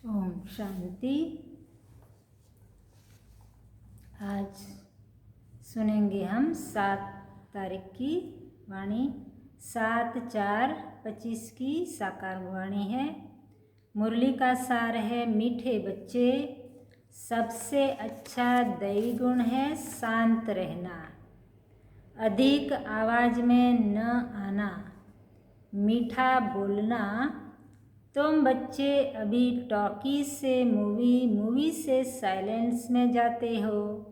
ओम शांति। आज सुनेंगे हम 7 तारीख की वाणी। 7/4/25 की साकार वाणी है। मुरली का सार है, मीठे बच्चे, सबसे अच्छा दैवी गुण है शांत रहना, अधिक आवाज में न आना, मीठा बोलना। तुम बच्चे अभी टॉकीज से मूवी से साइलेंस में जाते हो,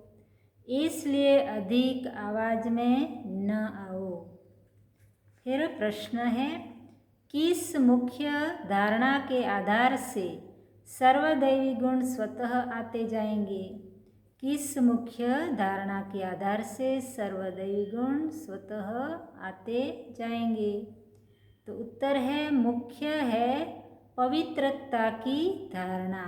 इसलिए अधिक आवाज में न आओ। फिर प्रश्न है, किस मुख्य धारणा के आधार से सर्वदैवी गुण स्वतः आते जाएंगे? किस मुख्य धारणा के आधार से सर्वदैवी गुण स्वतः आते जाएंगे? तो उत्तर है, मुख्य है पवित्रता की धारणा।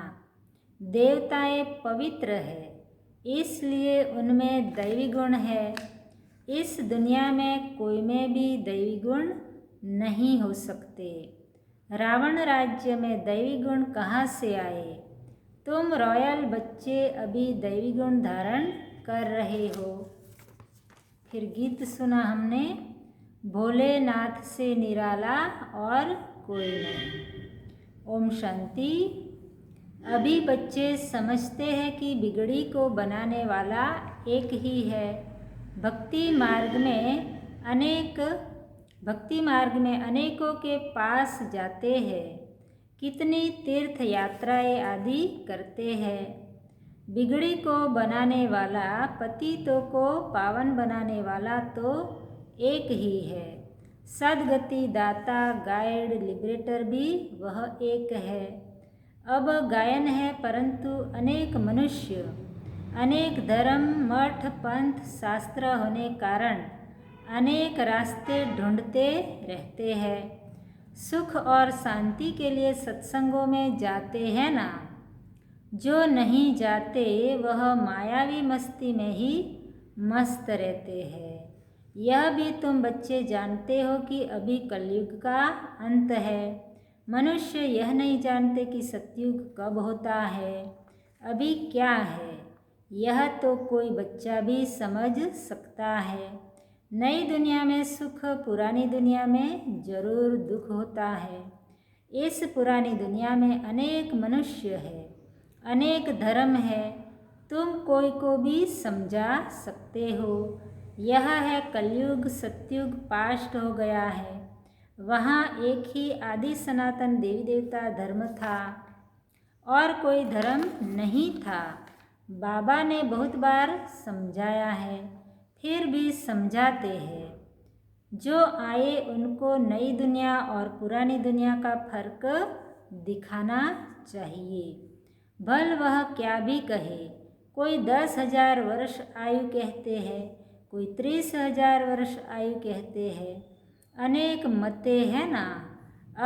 देवताएं पवित्र है, इसलिए उनमें दैवी गुण है। इस दुनिया में कोई में भी दैवी गुण नहीं हो सकते। रावण राज्य में दैवी गुण कहाँ से आए? तुम रॉयल बच्चे अभी दैवी गुण धारण कर रहे हो। फिर गीत सुना हमने, भोलेनाथ से निराला और कोई नहीं। ओम शांति। अभी बच्चे समझते हैं कि बिगड़ी को बनाने वाला एक ही है। भक्ति मार्ग में अनेकों के पास जाते हैं, कितनी तीर्थ यात्राएं आदि करते हैं। बिगड़ी को बनाने वाला, पतितों को पावन बनाने वाला तो एक ही है। सद्गति दाता, गाइड, लिबरेटर भी वह एक है। अब गायन है, परंतु अनेक मनुष्य, अनेक धर्म, मठ, पंथ, शास्त्र होने कारण अनेक रास्ते ढूंढते रहते हैं। सुख और शांति के लिए सत्संगों में जाते हैं ना? जो नहीं जाते वह मायावी मस्ती में ही मस्त रहते हैं। यह भी तुम बच्चे जानते हो कि अभी कलयुग का अंत है। मनुष्य यह नहीं जानते कि सतयुग कब होता है, अभी क्या है। यह तो कोई बच्चा भी समझ सकता है। नई दुनिया में सुख, पुरानी दुनिया में जरूर दुख होता है। इस पुरानी दुनिया में अनेक मनुष्य है, अनेक धर्म है। तुम कोई को भी समझा सकते हो। यह है कलयुग, सतयुग पास्ट हो गया है। वहाँ एक ही आदि सनातन देवी देवता धर्म था और कोई धर्म नहीं था। बाबा ने बहुत बार समझाया है, फिर भी समझाते हैं। जो आए उनको नई दुनिया और पुरानी दुनिया का फर्क दिखाना चाहिए। भल वह क्या भी कहे, कोई 10,000 वर्ष आयु कहते हैं, कोई 30,000 वर्ष आयु कहते हैं। अनेक मते है ना।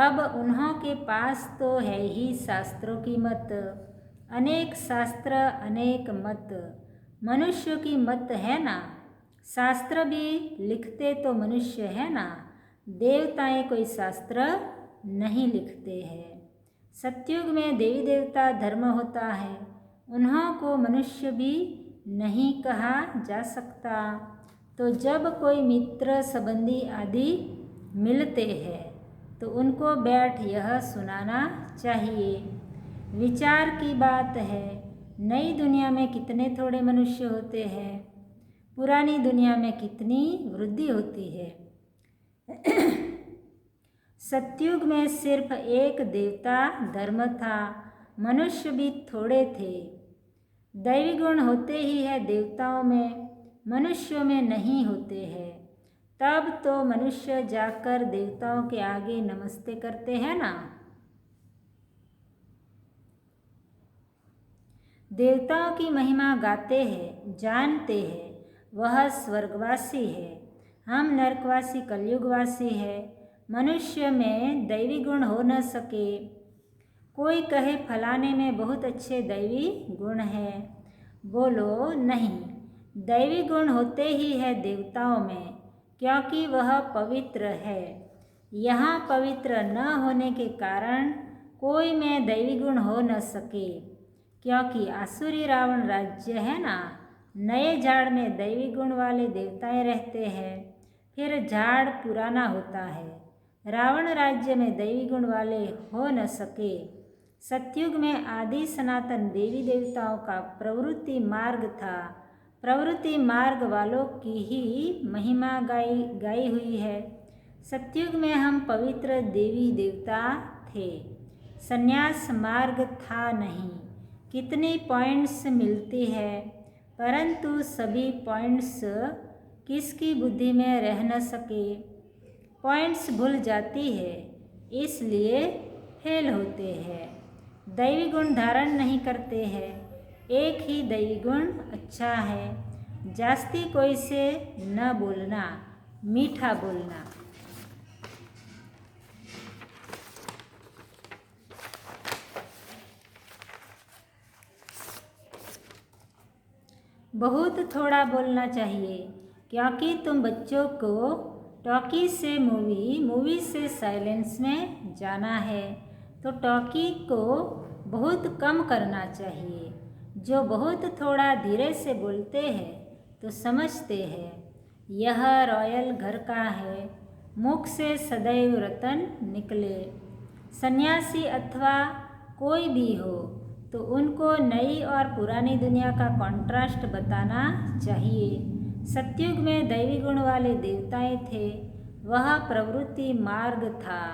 अब उन्हों के पास तो है ही शास्त्रों की मत। अनेक शास्त्र, अनेक मत। मनुष्यों की मत है ना। शास्त्र भी लिखते तो मनुष्य है ना। देवताएं कोई शास्त्र नहीं लिखते हैं। सतयुग में देवी देवता धर्म होता है। उन्हों को मनुष्य भी नहीं कहा जा सकता। तो जब कोई मित्र, संबंधी आदि मिलते हैं तो उनको बैठ यह सुनाना चाहिए। विचार की बात है। नई दुनिया में कितने थोड़े मनुष्य होते हैं, पुरानी दुनिया में कितनी वृद्धि होती है। सतयुग में सिर्फ एक देवता धर्म था, मनुष्य भी थोड़े थे। दैवी गुण होते ही है देवताओं में, मनुष्यों में नहीं होते हैं। तब तो मनुष्य जाकर देवताओं के आगे नमस्ते करते हैं ना। देवताओं की महिमा गाते हैं, जानते हैं। वह स्वर्गवासी है, हम नरकवासी कलयुगवासी है। मनुष्य में दैवी गुण हो न सके। कोई कहे फलाने में बहुत अच्छे दैवी गुण हैं, बोलो नहीं। दैवी गुण होते ही है देवताओं में, क्योंकि वह पवित्र है। यहाँ पवित्र न होने के कारण कोई में दैवी गुण हो न सके, क्योंकि आसुरी रावण राज्य है ना। नए झाड़ में दैवी गुण वाले देवताएं रहते हैं, फिर झाड़ पुराना होता है। रावण राज्य में दैवी गुण वाले हो न सके। सतयुग में आदि सनातन देवी देवताओं का प्रवृत्ति मार्ग था। प्रवृत्ति मार्ग वालों की ही महिमा गाई हुई है। सतयुग में हम पवित्र देवी देवता थे, संन्यास मार्ग था नहीं। कितनी पॉइंट्स मिलती है, परंतु सभी पॉइंट्स किसकी बुद्धि में रह न सके। पॉइंट्स भूल जाती है, इसलिए फेल होते हैं। दैवी गुण धारण नहीं करते हैं। एक ही दैवी गुण अच्छा है। जास्ती कोई से न बोलना, मीठा बोलना। बहुत थोड़ा बोलना चाहिए, क्योंकि तुम बच्चों को टॉकी से मूवी से साइलेंस में जाना है, तो टॉकी को बहुत कम करना चाहिए। जो बहुत थोड़ा धीरे से बोलते हैं तो समझते हैं यह रॉयल घर का है, मुख से सदैव रतन निकले। सन्यासी अथवा कोई भी हो तो उनको नई और पुरानी दुनिया का कॉन्ट्रास्ट बताना चाहिए। सतयुग में दैवी गुण वाले देवताएं थे, वह प्रवृत्ति मार्ग था।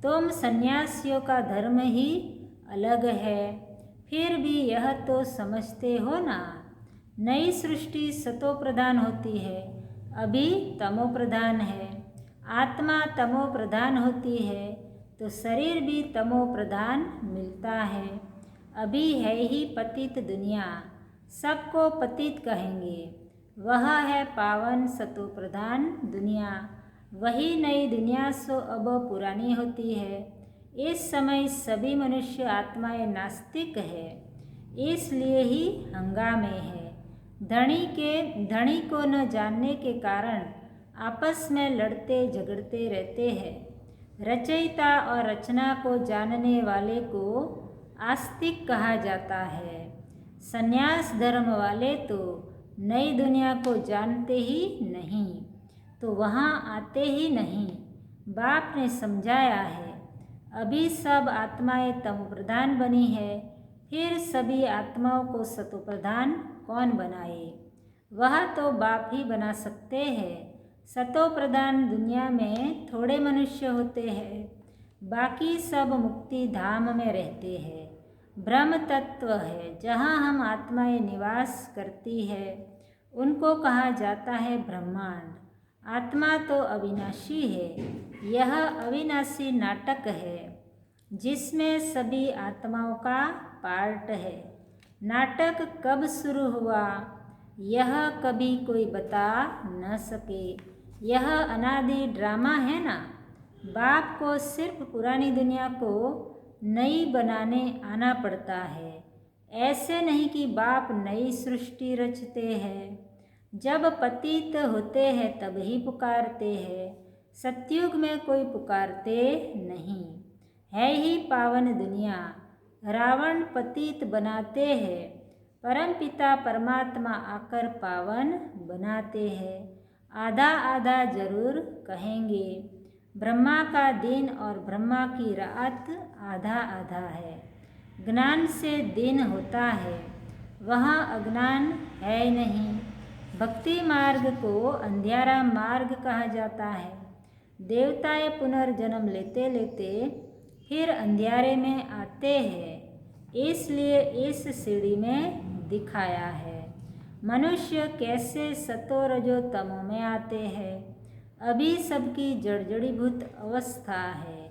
तुम सन्यासियों का धर्म ही अलग है, फिर भी यह तो समझते हो ना। नई सृष्टि सतो प्रधान होती है, अभी तमो प्रधान है। आत्मा तमो प्रधान होती है तो शरीर भी तमो प्रधान मिलता है। अभी है ही पतित दुनिया, सबको पतित कहेंगे। वह है पावन सतो प्रधान दुनिया। वही नई दुनिया सो अब पुरानी होती है। इस समय सभी मनुष्य आत्माएं नास्तिक है, इसलिए ही हंगामे है। धनी को न जानने के कारण आपस में लड़ते झगड़ते रहते हैं। रचयिता और रचना को जानने वाले को आस्तिक कहा जाता है। संन्यास धर्म वाले तो नई दुनिया को जानते ही नहीं। तो वहाँ आते ही नहीं। बाप ने समझाया है, अभी सब आत्माएं तमो प्रधान बनी है, फिर सभी आत्माओं को सतो प्रधान कौन बनाए? वह तो बाप ही बना सकते हैं। सतो प्रधान दुनिया में थोड़े मनुष्य होते हैं, बाकी सब मुक्ति धाम में रहते हैं। ब्रह्म तत्व है जहाँ हम आत्माएं निवास करती है, उनको कहा जाता है ब्रह्मांड। आत्मा तो अविनाशी है। यह अविनाशी नाटक है जिसमें सभी आत्माओं का पार्ट है। नाटक कब शुरू हुआ यह कभी कोई बता न सके। यह अनादि ड्रामा है ना। बाप को सिर्फ पुरानी दुनिया को नई बनाने आना पड़ता है। ऐसे नहीं कि बाप नई सृष्टि रचते हैं। जब पतित होते हैं तब ही पुकारते हैं। सतयुग में कोई पुकारते नहीं। है ही पावन दुनिया। रावण पतित बनाते हैं, परम पिता परमात्मा आकर पावन बनाते हैं। आधा आधा जरूर कहेंगे। ब्रह्मा का दिन और ब्रह्मा की रात आधा आधा है। ज्ञान से दिन होता है, वहाँ अज्ञान है नहीं। भक्ति मार्ग को अंधियारा मार्ग कहा जाता है। देवताएं पुनर्जन्म लेते लेते फिर अंधियारे में आते हैं, इसलिए इस सीढ़ी में दिखाया है। मनुष्य कैसे सतो रजो तमो में आते हैं। अभी सबकी जड़जड़ीभूत अवस्था है।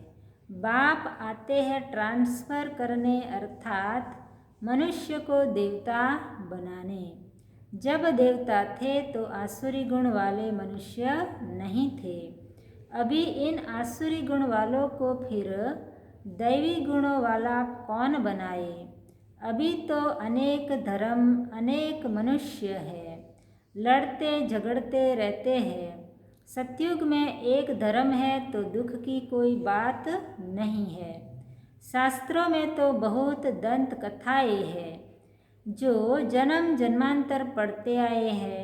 बाप आते हैं ट्रांसफर करने, अर्थात मनुष्य को देवता बनाने। जब देवता थे तो आसुरी गुण वाले मनुष्य नहीं थे। अभी इन आसुरी गुण वालों को फिर दैवी गुणों वाला कौन बनाए? अभी तो अनेक धर्म, अनेक मनुष्य है, लड़ते झगड़ते रहते हैं। सतयुग में एक धर्म है तो दुख की कोई बात नहीं है। शास्त्रों में तो बहुत दंत कथाएं हैं जो जन्म जन्मांतर पढ़ते आए हैं।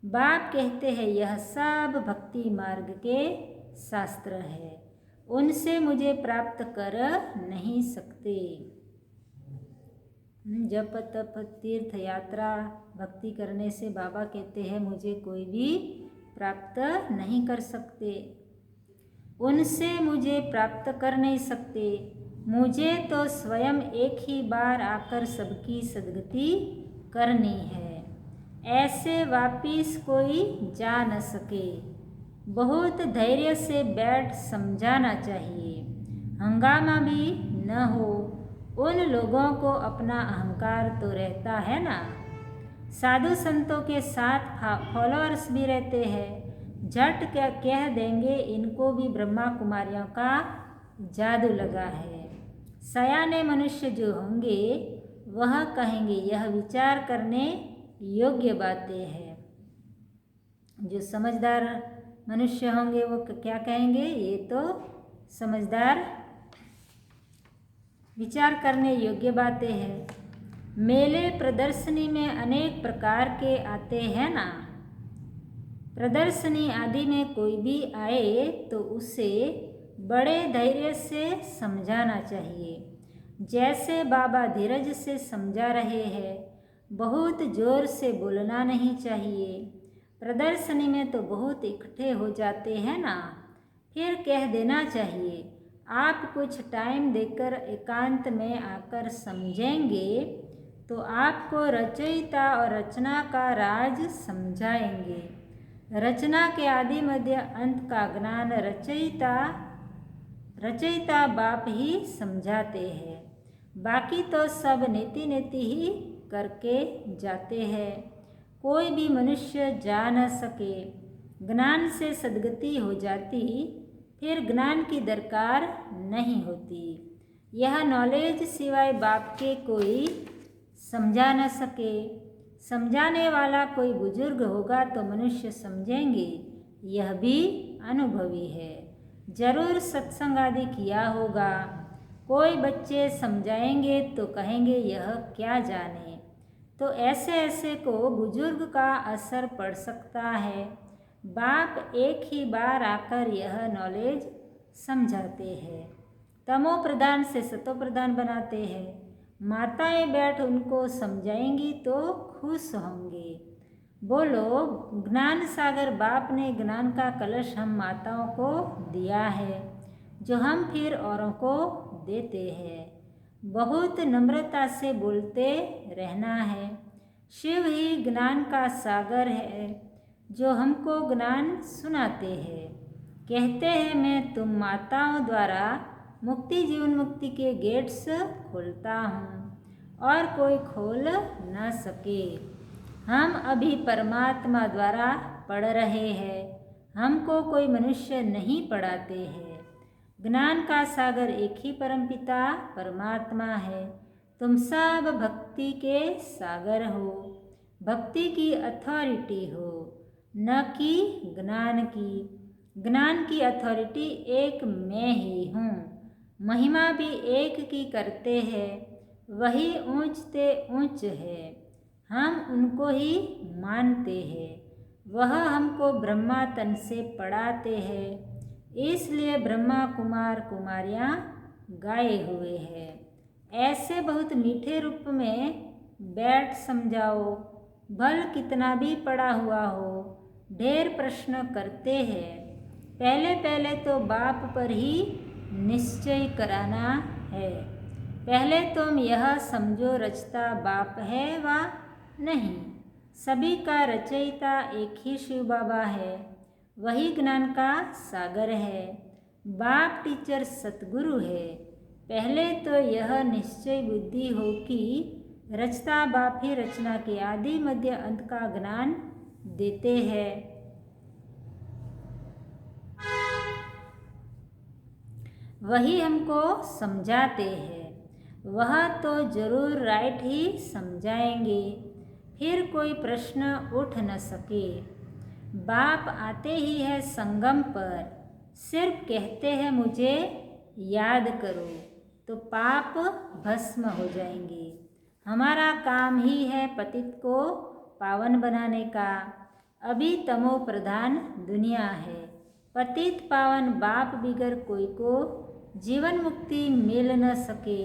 बाप कहते हैं यह सब भक्ति मार्ग के शास्त्र है, उनसे मुझे प्राप्त कर नहीं सकते। जप तप तीर्थ यात्रा भक्ति करने से बाबा कहते हैं मुझे कोई भी प्राप्त नहीं कर सकते, उनसे मुझे प्राप्त कर नहीं सकते। मुझे तो स्वयं एक ही बार आकर सबकी सद्गति करनी है। ऐसे वापिस कोई जा न सके। बहुत धैर्य से बैठ समझाना चाहिए, हंगामा भी न हो। उन लोगों को अपना अहंकार तो रहता है ना। साधु संतों के साथ फॉलोअर्स भी रहते हैं। झट क्या कह देंगे इनको भी ब्रह्मा कुमारियों का जादू लगा है। सयाने मनुष्य जो होंगे वह कहेंगे यह विचार करने योग्य बातें हैं। जो समझदार मनुष्य होंगे वो क्या कहेंगे, ये तो समझदार विचार करने योग्य बातें हैं। मेले प्रदर्शनी में अनेक प्रकार के आते हैं ना। प्रदर्शनी आदि में कोई भी आए तो उसे बड़े धैर्य से समझाना चाहिए। जैसे बाबा धीरज से समझा रहे हैं, बहुत जोर से बोलना नहीं चाहिए। प्रदर्शनी में तो बहुत इकट्ठे हो जाते हैं ना, फिर कह देना चाहिए आप कुछ टाइम देकर एकांत में आकर समझेंगे तो आपको रचयिता और रचना का राज समझाएंगे। रचना के आदि मध्य अंत का ज्ञान रचयिता बाप ही समझाते हैं। बाकी तो सब नीति नीति ही करके जाते हैं। कोई भी मनुष्य जा न सके। ज्ञान से सद्गति हो जाती, फिर ज्ञान की दरकार नहीं होती। यह नॉलेज सिवाय बाप के कोई समझा न सके। समझाने वाला कोई बुजुर्ग होगा तो मनुष्य समझेंगे, यह भी अनुभवी है, जरूर सत्संग आदि किया होगा। कोई बच्चे समझाएंगे तो कहेंगे यह क्या जाने। तो ऐसे ऐसे को बुजुर्ग का असर पड़ सकता है। बाप एक ही बार आकर यह नॉलेज समझाते हैं। तमो प्रधान से सतो प्रधान बनाते हैं। माताएं बैठ उनको समझाएंगी तो खुश होंगे। बोलो, ज्ञान सागर बाप ने ज्ञान का कलश हम माताओं को दिया है, जो हम फिर औरों को देते हैं। बहुत नम्रता से बोलते रहना है। शिव ही ज्ञान का सागर है, जो हमको ज्ञान सुनाते हैं। कहते हैं, मैं तुम माताओं द्वारा मुक्ति जीवन मुक्ति के गेट्स खोलता हूँ और कोई खोल न सके। हम अभी परमात्मा द्वारा पढ़ रहे हैं, हमको कोई मनुष्य नहीं पढ़ाते हैं। ज्ञान का सागर एक ही परमपिता परमात्मा है। तुम सब भक्ति के सागर हो, भक्ति की अथॉरिटी हो, न कि ज्ञान की। ज्ञान की अथॉरिटी एक मैं ही हूँ। महिमा भी एक की करते हैं, वही ऊंचते ऊंच है। हम उनको ही मानते हैं। वह हमको ब्रह्मा तन से पढ़ाते हैं, इसलिए ब्रह्मा कुमार कुमारियाँ गाए हुए हैं। ऐसे बहुत मीठे रूप में बैठ समझाओ। भल कितना भी पढ़ा हुआ हो, ढेर प्रश्न करते हैं। पहले पहले तो बाप पर ही निश्चय कराना है। पहले तुम यह समझो, रचता बाप है वा नहीं। सभी का रचयिता एक ही शिव बाबा है, वही ज्ञान का सागर है। बाप टीचर सतगुरु है। पहले तो यह निश्चय बुद्धि हो कि रचता बाप ही रचना के आदि मध्य अंत का ज्ञान देते हैं। वही हमको समझाते हैं। वह तो जरूर राइट ही समझाएंगे, फिर कोई प्रश्न उठ न सके। बाप आते ही है संगम पर, सिर्फ कहते हैं मुझे याद करो, तो पाप भस्म हो जाएंगे। हमारा काम ही है पतित को पावन बनाने का। अभी तमो प्रधान दुनिया है। पतित पावन बाप बिगर कोई को जीवन मुक्ति मिल न सके।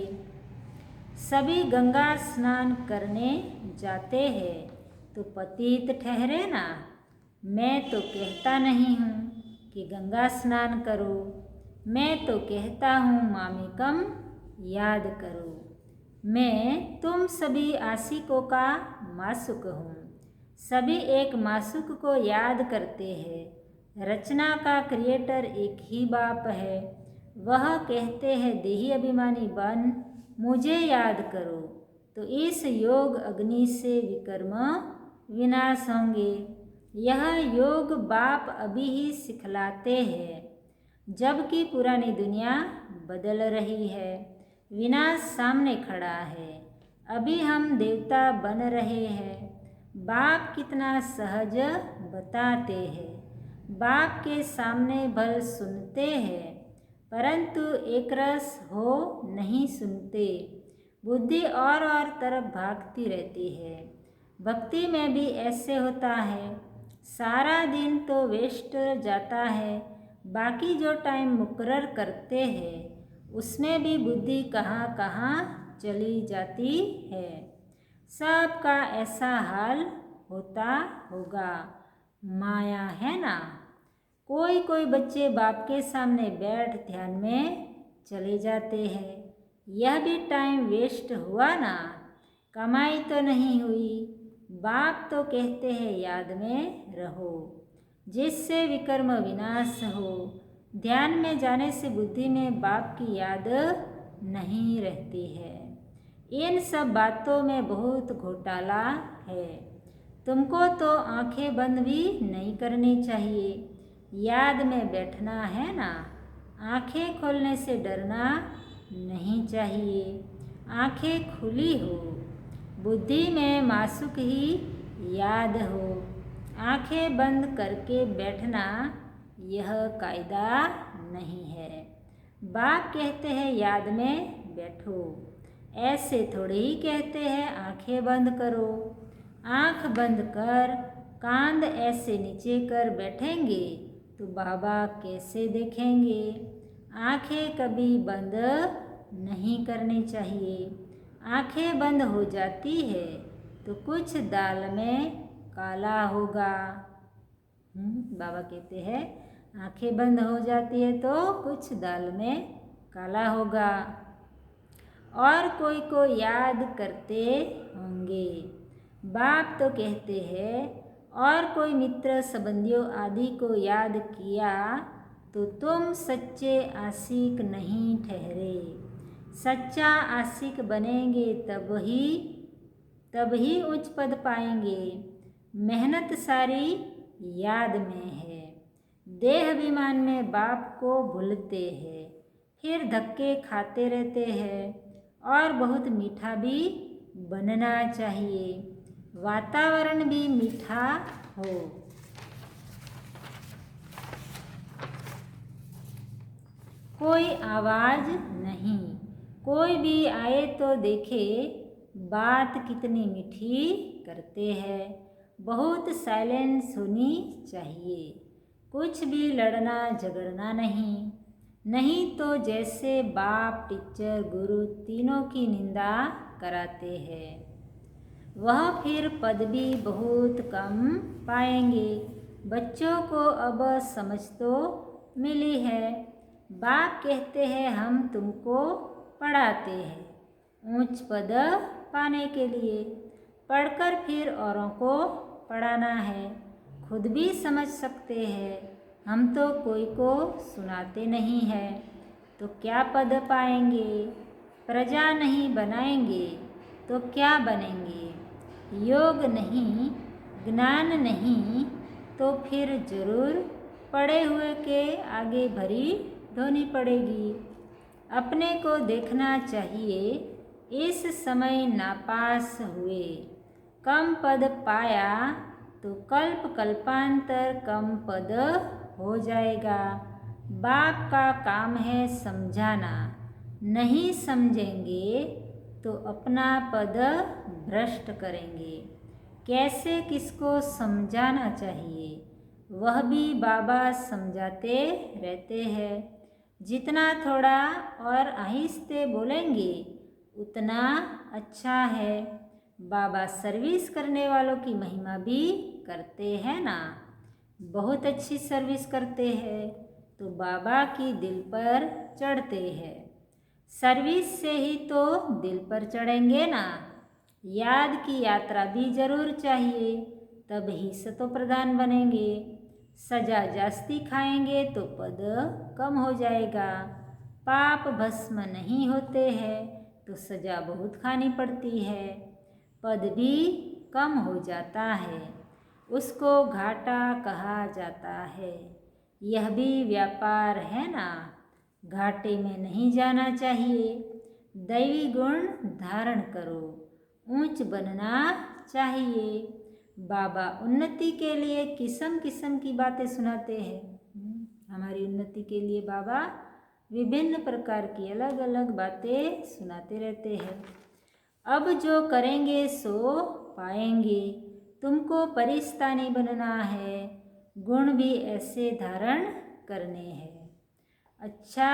सभी गंगा स्नान करने जाते हैं, तो पतित ठहरे ना। मैं तो कहता नहीं हूँ कि गंगा स्नान करो, मैं तो कहता हूँ मामिकम याद करो। मैं तुम सभी आशिकों का मासुक हूँ। सभी एक मासुक को याद करते हैं। रचना का क्रिएटर एक ही बाप है। वह कहते हैं, देही अभिमानी बन मुझे याद करो, तो इस योग अग्नि से विकर्म विनाश होंगे। यह योग बाप अभी ही सिखलाते हैं, जबकि पुरानी दुनिया बदल रही है। विनाश सामने खड़ा है। अभी हम देवता बन रहे हैं। बाप कितना सहज बताते हैं। बाप के सामने भल सुनते हैं, परंतु एक रस हो नहीं सुनते। बुद्धि और तरफ भागती रहती है। भक्ति में भी ऐसे होता है। सारा दिन तो वेस्ट जाता है, बाकी जो टाइम मुकर्रर करते हैं उसमें भी बुद्धि कहाँ कहाँ चली जाती है। सबका ऐसा हाल होता होगा, माया है ना। कोई कोई बच्चे बाप के सामने बैठ ध्यान में चले जाते हैं। यह भी टाइम वेस्ट हुआ ना, कमाई तो नहीं हुई। बाप तो कहते हैं याद में रहो, जिससे विकर्म विनाश हो। ध्यान में जाने से बुद्धि में बाप की याद नहीं रहती है। इन सब बातों में बहुत घोटाला है। तुमको तो आंखें बंद भी नहीं करनी चाहिए। याद में बैठना है ना। आंखें खोलने से डरना नहीं चाहिए। आंखें खुली हो, बुद्धि में मासुक ही याद हो। आंखें बंद करके बैठना यह कायदा नहीं है। बाप कहते हैं याद में बैठो, ऐसे थोड़े ही कहते हैं आंखें बंद करो। आंख बंद कर कांध ऐसे नीचे कर बैठेंगे तो बाबा कैसे देखेंगे। आंखें कभी बंद नहीं करनी चाहिए। आंखें बंद हो जाती है तो कुछ दाल में काला होगा। बाबा कहते हैं आंखें बंद हो जाती है तो कुछ दाल में काला होगा। और कोई को याद करते होंगे। बाप तो कहते हैं और कोई मित्र संबंधियों आदि को याद किया तो तुम सच्चे आशिक नहीं ठहरे। सच्चा आशिक बनेंगे तब ही उच्च पद पाएंगे। मेहनत सारी याद में है। देह अभिमान में बाप को भूलते हैं, फिर धक्के खाते रहते हैं। और बहुत मीठा भी बनना चाहिए, वातावरण भी मीठा हो। कोई आवाज़ नहीं, कोई भी आए तो देखे बात कितनी मीठी करते हैं। बहुत साइलेंस होनी चाहिए, कुछ भी लड़ना झगड़ना नहीं तो जैसे बाप टीचर गुरु तीनों की निंदा कराते हैं वह फिर पद भी बहुत कम पाएंगे। बच्चों को अब समझ तो मिली है। बाप कहते हैं हम तुमको पढ़ाते हैं ऊंच पद पाने के लिए। पढ़कर फिर औरों को पढ़ाना है। खुद भी समझ सकते हैं। हम तो कोई को सुनाते नहीं हैं तो क्या पद पाएंगे। प्रजा नहीं बनाएंगे तो क्या बनेंगे। योग नहीं, ज्ञान नहीं तो फिर जरूर पढ़े हुए के आगे भरी ढोनी पड़ेगी। अपने को देखना चाहिए। इस समय नापास हुए, कम पद पाया तो कल्पांतर कम पद हो जाएगा। बाप का काम है समझाना। नहीं समझेंगे तो अपना पद भ्रष्ट करेंगे। कैसे किसको समझाना चाहिए वह भी बाबा समझाते रहते हैं। जितना थोड़ा और आहिस्ते बोलेंगे उतना अच्छा है। बाबा सर्विस करने वालों की महिमा भी करते हैं ना। बहुत अच्छी सर्विस करते हैं तो बाबा की दिल पर चढ़ते हैं। सर्विस से ही तो दिल पर चढ़ेंगे ना। याद की यात्रा भी जरूर चाहिए, तब ही सतो प्रधान बनेंगे। सजा जास्ती खाएंगे तो पद कम हो जाएगा। पाप भस्म नहीं होते हैं तो सजा बहुत खानी पड़ती है, पद भी कम हो जाता है। उसको घाटा कहा जाता है। यह भी व्यापार है ना। घाटे में नहीं जाना चाहिए। दैवी गुण धारण करो, ऊंच बनना चाहिए। बाबा उन्नति के लिए किस्म किस्म की बातें सुनाते हैं। हमारी उन्नति के लिए बाबा विभिन्न प्रकार की अलग अलग बातें सुनाते रहते हैं। अब जो करेंगे सो पाएंगे। तुमको परिस्तानी बनना है, गुण भी ऐसे धारण करने हैं। अच्छा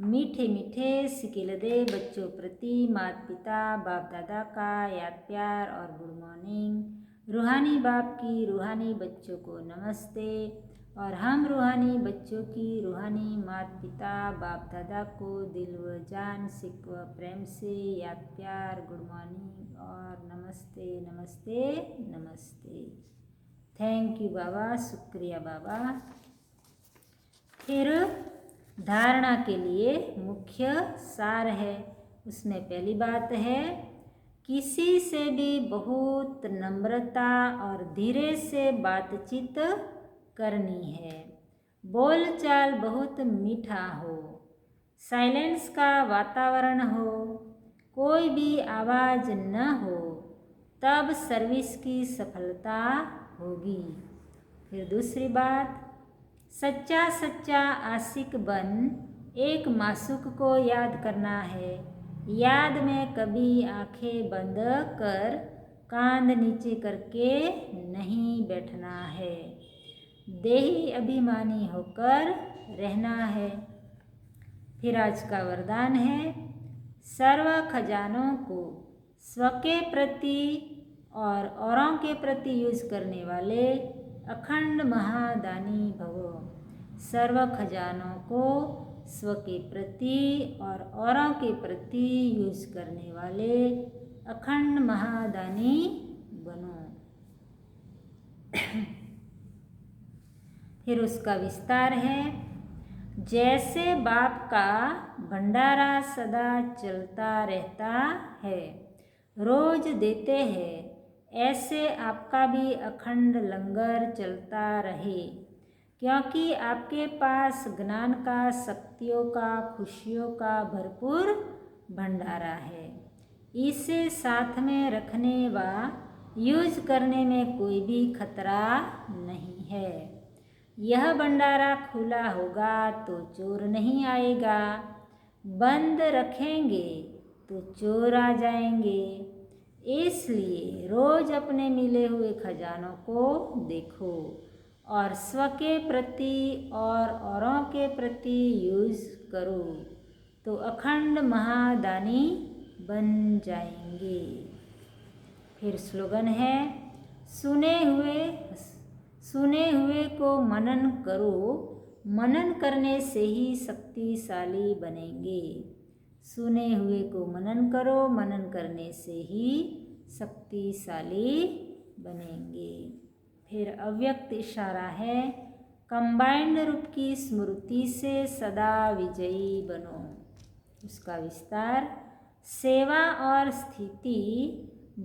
मीठे मीठे सिकिलदे बच्चों प्रति माता पिता बाप दादा का याद प्यार और गुड मॉर्निंग। रूहानी बाप की रूहानी बच्चों को नमस्ते और हम रूहानी बच्चों की रूहानी माता पिता बाप दादा को दिल व जान सिक व प्रेम से याद प्यार गुड मॉर्निंग और नमस्ते नमस्ते नमस्ते। थैंक यू बाबा, शुक्रिया बाबा। फिर धारणा के लिए मुख्य सार है। उसमें पहली बात है किसी से भी बहुत नम्रता और धीरे से बातचीत करनी है। बोलचाल बहुत मीठा हो, साइलेंस का वातावरण हो, कोई भी आवाज़ न हो, तब सर्विस की सफलता होगी। फिर दूसरी बात, सच्चा आशिक बन एक मासूक को याद करना है। याद में कभी आंखें बंद कर कांध नीचे करके नहीं बैठना है। देही अभिमानी होकर रहना है। फिर आज का वरदान है, सर्व खजानों को स्व के प्रति और औरों के प्रति यूज करने वाले अखंड महादानी भवो। सर्व खजानों को स्व के प्रति और औरों के प्रति यूज करने वाले अखंड महादानी बनो। फिर उसका विस्तार है, जैसे बाप का भंडारा सदा चलता रहता है, रोज देते हैं, ऐसे आपका भी अखंड लंगर चलता रहे, क्योंकि आपके पास ज्ञान का, शक्तियों का, खुशियों का भरपूर भंडारा है। इसे साथ में रखने व यूज करने में कोई भी खतरा नहीं है। यह भंडारा खुला होगा तो चोर नहीं आएगा, बंद रखेंगे तो चोर आ जाएंगे। इसलिए रोज अपने मिले हुए खजानों को देखो और स्व के प्रति और औरों के प्रति यूज करो, तो अखंड महादानी बन जाएंगे। फिर स्लोगन है, सुने हुए को मनन करो, मनन करने से ही शक्तिशाली बनेंगे। सुने हुए को मनन करो, मनन करने से ही शक्तिशाली बनेंगे। फिर अव्यक्त इशारा है, कंबाइंड रूप की स्मृति से सदा विजयी बनो। उसका विस्तार, सेवा और स्थिति,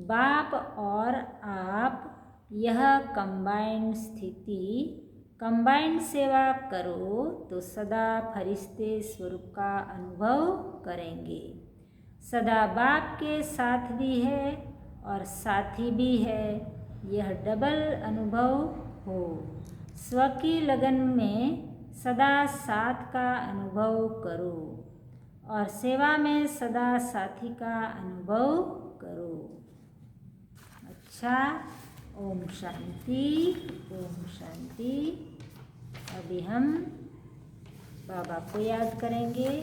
बाप और आप, यह कंबाइंड स्थिति, कंबाइंड सेवा करो तो सदा फरिश्ते स्वरूप का अनुभव करेंगे। सदा बाप के साथ भी है और साथी भी है, यह डबल अनुभव हो। स्व की लगन में सदा साथ का अनुभव करो और सेवा में सदा साथी का अनुभव करो। अच्छा, ओम शांति, ओम शांति। अभी हम बाबा को याद करेंगे।